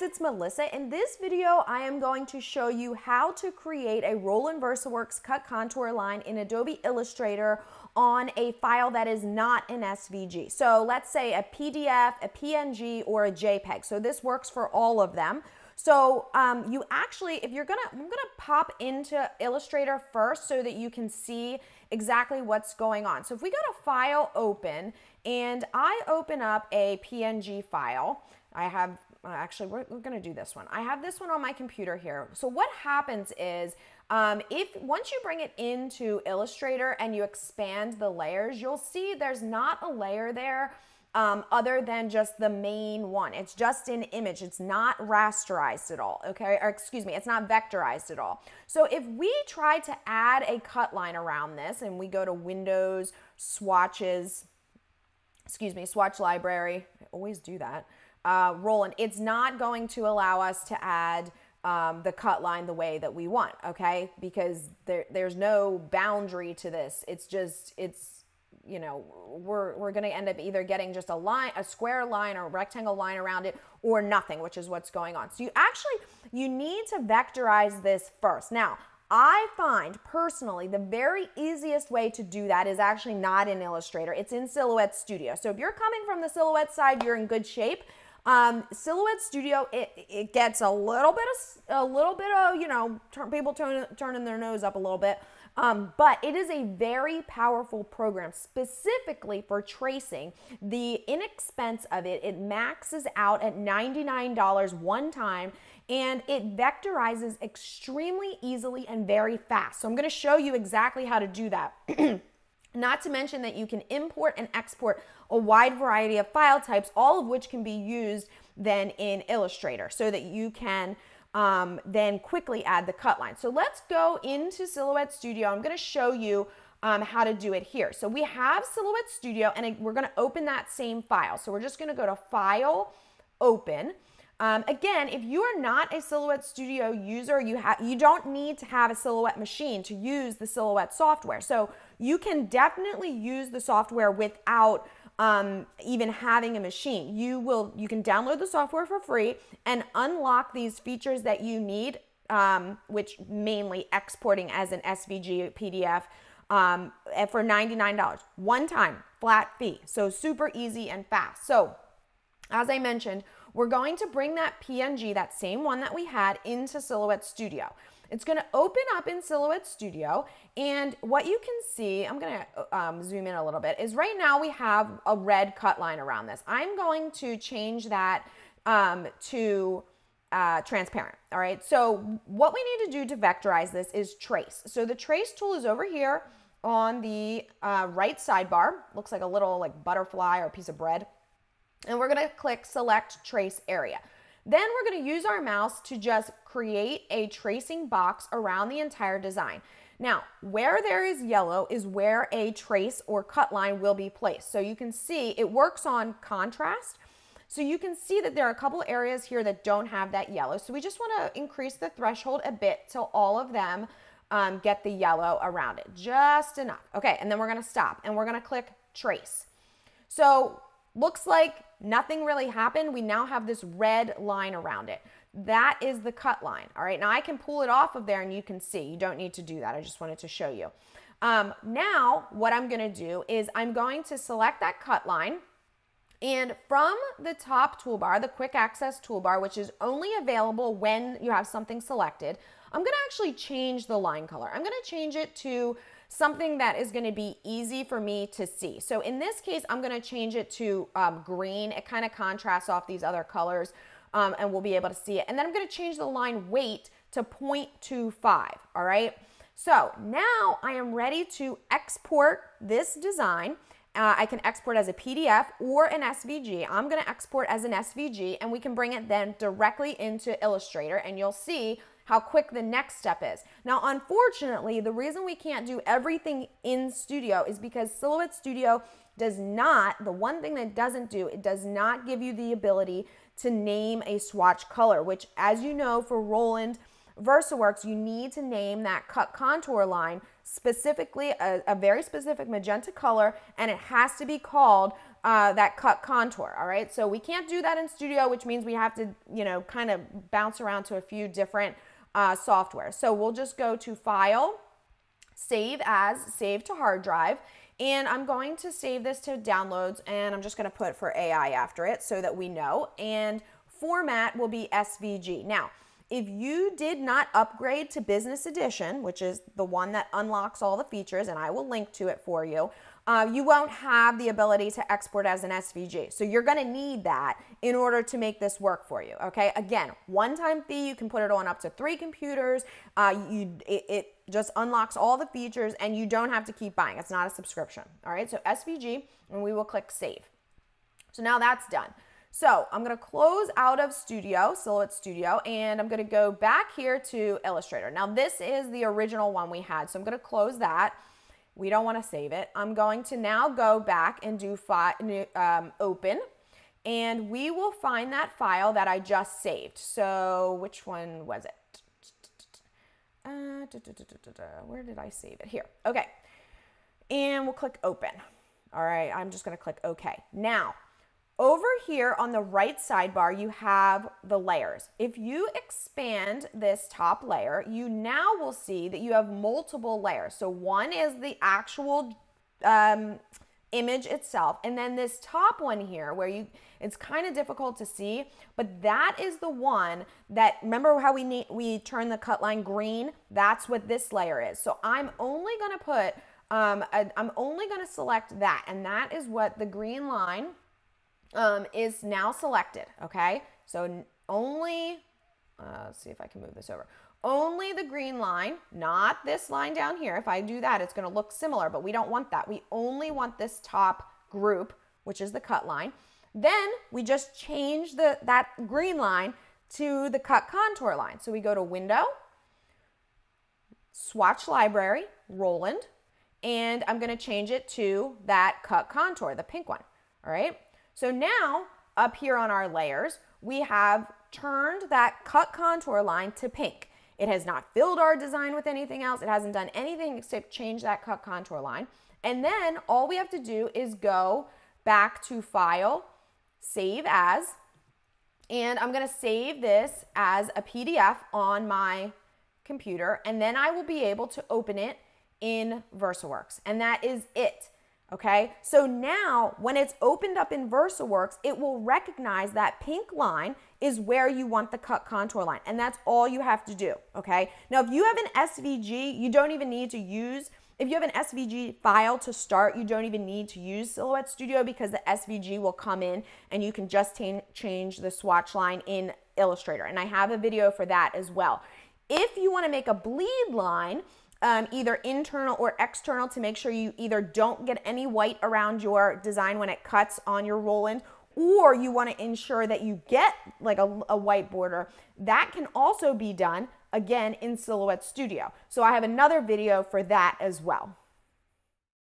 it's Melissa. In this video, I am going to show you how to create a Roland VersaWorks cut contour line in Adobe Illustrator on a file that is not an SVG. So let's say a PDF, a PNG, or a JPEG. So this works for all of them. So you actually, if you're I'm gonna pop into Illustrator first so that you can see exactly what's going on. So if we go to File, Open, and I open up a PNG file, I have, actually we're gonna do this one. I have this one on my computer here. So what happens is, once you bring it into Illustrator and you expand the layers, you'll see there's not a layer there other than just the main one. It's just an image. It's not rasterized at all, okay? Or excuse me, it's not vectorized at all. So if we try to add a cut line around this and we go to Windows, Swatches, Swatch Library, I always do that, Roland, it's not going to allow us to add the cut line the way that we want, okay? Because there's no boundary to this. It's just, you know, we're going to end up either getting just a line, a square line or a rectangle line around it, or nothing, which is what's going on. So you need to vectorize this first. Now, I find personally the very easiest way to do that is actually not in Illustrator. It's in Silhouette Studio. So if you're coming from the Silhouette side, you're in good shape. Silhouette Studio, it gets a little bit of, you know, people turning their nose up a little bit. But it is a very powerful program specifically for tracing. The inexpense of it maxes out at $99 one time, and it vectorizes extremely easily and very fast. So I'm going to show you exactly how to do that. Not to mention that you can import and export a wide variety of file types, all of which can be used then in Illustrator so that you can then quickly add the cut line. So let's go into Silhouette Studio. I'm going to show you how to do it here. So we have Silhouette Studio, and we're going to open that same file. So we're just going to go to File, Open. Again, if you are not a Silhouette Studio user, you don't need to have a Silhouette machine to use the Silhouette software. So you can definitely use the software without even having a machine. You can download the software for free and unlock these features that you need, which mainly exporting as an SVG PDF for $99, one time, flat fee. So super easy and fast. So as I mentioned, we're going to bring that PNG, that same one that we had, into Silhouette Studio. It's going to open up in Silhouette Studio, and what you can see, I'm going to zoom in a little bit, is right now we have a red cut line around this. I'm going to change that to transparent, all right? So what we need to do to vectorize this is trace. So the trace tool is over here on the right sidebar. Looks like a little butterfly or a piece of bread. And we're going to click Select Trace Area. Then we're going to use our mouse to just create a tracing box around the entire design. Now, where there is yellow is where a trace or cut line will be placed. So you can see it works on contrast. So you can see that there are a couple areas here that don't have that yellow. So we just want to increase the threshold a bit till all of them get the yellow around it, just enough. Okay, and then we're going to stop and we're going to click Trace. So looks like nothing really happened. We now have this red line around it. That is the cut line. All right, now I can pull it off of there and you can see. You don't need to do that. I just wanted to show you. Now what I'm going to do is I'm going to select that cut line, and from the top toolbar, the quick access toolbar, which is only available when you have something selected, I'm going to actually change the line color. I'm going to change it to something that is going to be easy for me to see. So in this case, I'm going to change it to green. It kind of contrasts off these other colors, and we'll be able to see it. And then I'm going to change the line weight to 0.25, all right? So now I am ready to export this design. I can export as a PDF or an SVG. I'm going to export as an SVG, and we can bring it then directly into Illustrator, and you'll see how quick the next step is. Now, unfortunately, the reason we can't do everything in Studio is because Silhouette Studio does not, the one thing that it doesn't do, it does not give you the ability to name a swatch color, which, as you know, for Roland VersaWorks, you need to name that cut contour line specifically a very specific magenta color, and it has to be called that cut contour, all right? So we can't do that in Studio, which means we have to, you know, kind of bounce around to a few different software. So we'll just go to File, Save As, Save to Hard Drive, and I'm going to save this to downloads, and I'm just going to put for AI after it so that we know, and format will be SVG. Now, if you did not upgrade to Business Edition, which is the one that unlocks all the features, and I will link to it for you, you won't have the ability to export as an SVG. So you're gonna need that in order to make this work for you, okay? Again, one-time fee, you can put it on up to 3 computers. It just unlocks all the features, and you don't have to keep buying. It's not a subscription, all right? So SVG, and we will click Save. So now that's done. So I'm gonna close out of Studio, Silhouette Studio, and I'm gonna go back here to Illustrator. Now this is the original one we had, so I'm gonna close that. We don't wanna save it. I'm going to now go back and do Open, and we will find that file that I just saved. So which one was it? Where did I save it? Here, okay. And we'll click Open. All right, I'm just gonna click OK. Now, over here on the right sidebar, you have the layers. If you expand this top layer, you now will see that you have multiple layers. So one is the actual image itself, and then this top one here where it's kind of difficult to see, but that is the one that, remember how we turn the cut line green? That's what this layer is. So I'm only gonna put, I'm only gonna select that, and that is what the green line is now selected, okay? So only, let's see if I can move this over. Only the green line, not this line down here. If I do that, it's gonna look similar, but we don't want that. We only want this top group, which is the cut line. Then we just change that green line to the cut contour line. So we go to Window, Swatch Library, Roland, and I'm gonna change it to that cut contour, the pink one, all right? So now, up here on our layers, we have turned that cut contour line to pink. It has not filled our design with anything else. It hasn't done anything except change that cut contour line. And then all we have to do is go back to File, Save As, and I'm gonna save this as a PDF on my computer, and then I will be able to open it in VersaWorks, and that is it. Okay, so now when it's opened up in VersaWorks, it will recognize that pink line is where you want the cut contour line, and that's all you have to do, okay? Now, if you have an SVG, you don't even need to use, if you have an SVG file to start, you don't even need to use Silhouette Studio because the SVG will come in and you can just change the swatch line in Illustrator, and I have a video for that as well. If you wanna make a bleed line, either internal or external to make sure you either don't get any white around your design when it cuts on your Roland, or you want to ensure that you get like a white border, that can also be done again in Silhouette Studio. So I have another video for that as well.